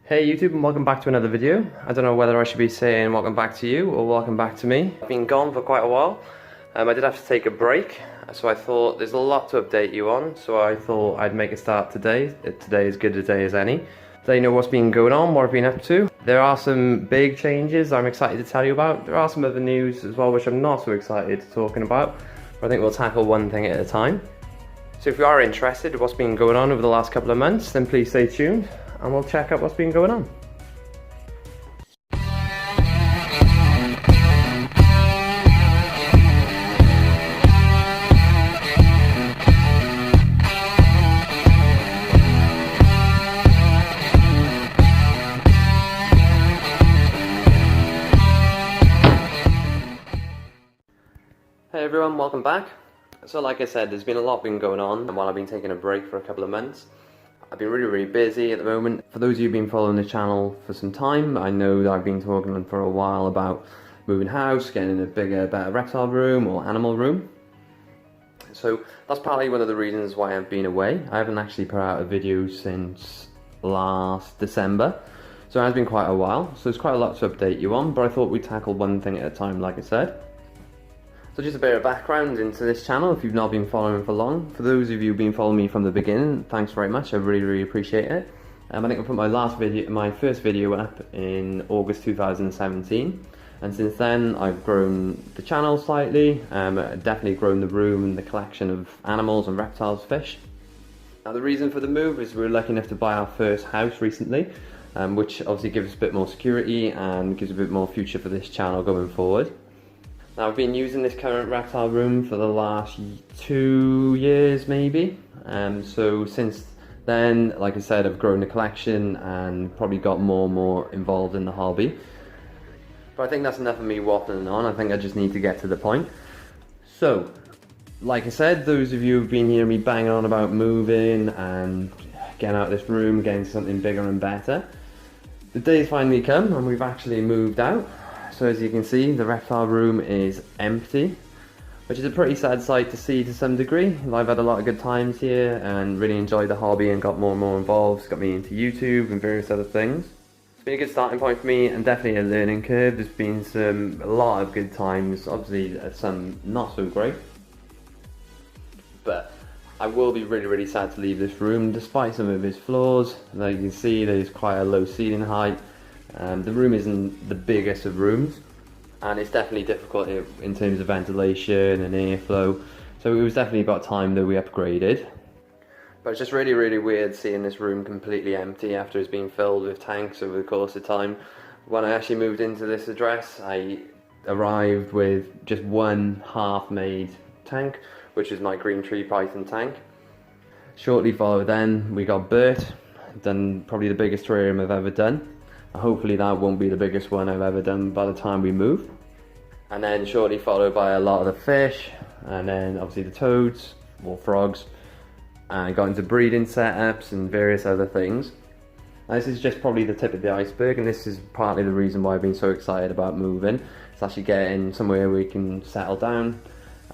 Hey YouTube, and welcome back to another video. I don't know whether I should be saying welcome back to you or welcome back to me. I've been gone for quite a while. I did have to take a break, so I thought there's a lot to update you on, so I thought I'd make a start today. Today is good a day as any. Let you know what's been going on, what I've been up to. There are some big changes I'm excited to tell you about. There are some other news as well which I'm not so excited talking about, but I think we'll tackle one thing at a time. So if you are interested in what's been going on over the last couple of months, then please stay tuned and we'll check out what's been going on. Hey everyone, welcome back. So like I said, there's been a lot going on while I've been taking a break for a couple of months. I've been really busy at the moment. For those of you who've been following the channel for some time, I know that I've been talking for a while about moving house, getting a bigger, better reptile room or animal room. So that's probably one of the reasons why I've been away. I haven't actually put out a video since last December, so it has been quite a while. So there's quite a lot to update you on, but I thought we'd tackle one thing at a time, like I said. So just a bit of background into this channel if you've not been following for long. For those of you who've been following me from the beginning, thanks very much, I really appreciate it. I think I put my first video up in August 2017, and since then I've grown the channel slightly, definitely grown the room and the collection of animals and reptiles, fish. Now the reason for the move is we were lucky enough to buy our first house recently, which obviously gives us a bit more security and gives a bit more future for this channel going forward. Now I've been using this current reptile room for the last 2 years maybe, so since then, like I said, I've grown the collection and probably got more and more involved in the hobby. But I think that's enough of me waffling on. I think I just need to get to the point. So, like I said, those of you who've been hearing me banging on about moving and getting out of this room, getting something bigger and better, the day's finally come and we've actually moved out. So as you can see, the reptile room is empty, which is a pretty sad sight to see to some degree. I've had a lot of good times here and really enjoyed the hobby and got more and more involved. It's got me into YouTube and various other things. It's been a good starting point for me and definitely a learning curve. There's been a lot of good times, obviously some not so great. But I will be really sad to leave this room despite some of its flaws. Like you can see, there's quite a low ceiling height. The room isn't the biggest of rooms, and it's definitely difficult in terms of ventilation and airflow, so it was definitely about time that we upgraded. But it's just really weird seeing this room completely empty after it's been filled with tanks over the course of time. When I actually moved into this address, I arrived with just one half-made tank, which is my green tree python tank. Shortly followed then, we got Bert, done probably the biggest terrarium I've ever done. Hopefully that won't be the biggest one I've ever done by the time we move. And then shortly followed by a lot of the fish, and then obviously the toads, or frogs, and got into breeding setups and various other things. And this is just probably the tip of the iceberg, and this is partly the reason why I've been so excited about moving. It's actually getting somewhere we can settle down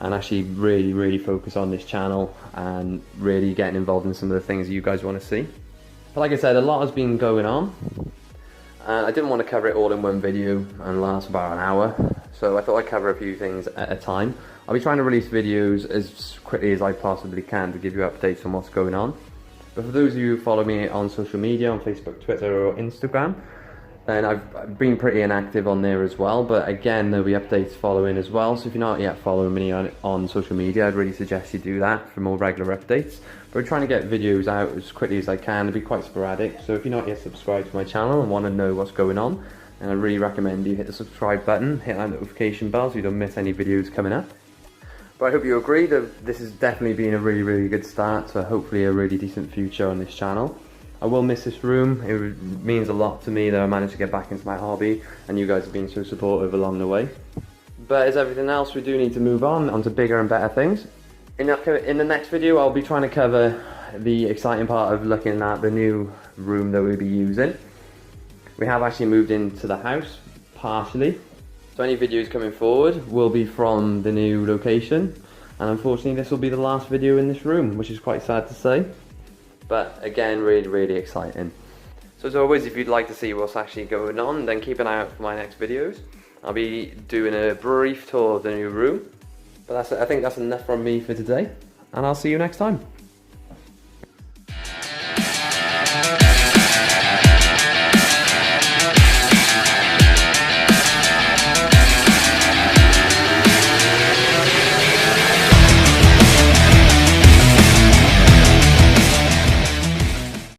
and actually really focus on this channel and really getting involved in some of the things you guys want to see. But like I said, a lot has been going on. And I didn't want to cover it all in one video and last about an hour, so I thought I'd cover a few things at a time. I'll be trying to release videos as quickly as I possibly can to give you updates on what's going on. But for those of you who follow me on social media, on Facebook, Twitter or Instagram, then I've been pretty inactive on there as well, but again there'll be updates following as well, so if you're not yet following me on social media, I'd really suggest you do that for more regular updates. But we're trying to get videos out as quickly as I can. It'll be quite sporadic, so if you're not yet subscribed to my channel and want to know what's going on, then I really recommend you hit the subscribe button, hit that notification bell so you don't miss any videos coming up. But I hope you agree that this has definitely been a really good start to hopefully a really decent future on this channel. I will miss this room. It means a lot to me that I managed to get back into my hobby, and you guys have been so supportive along the way. But as everything else, we do need to move on to bigger and better things. In the next video, I'll be trying to cover the exciting part of looking at the new room that we'll be using. We have actually moved into the house, partially. So any videos coming forward will be from the new location. And unfortunately, this will be the last video in this room, which is quite sad to say. But again, really exciting. So as always, if you'd like to see what's actually going on, then keep an eye out for my next videos. I'll be doing a brief tour of the new room. But I think that's enough from me for today, and I'll see you next time.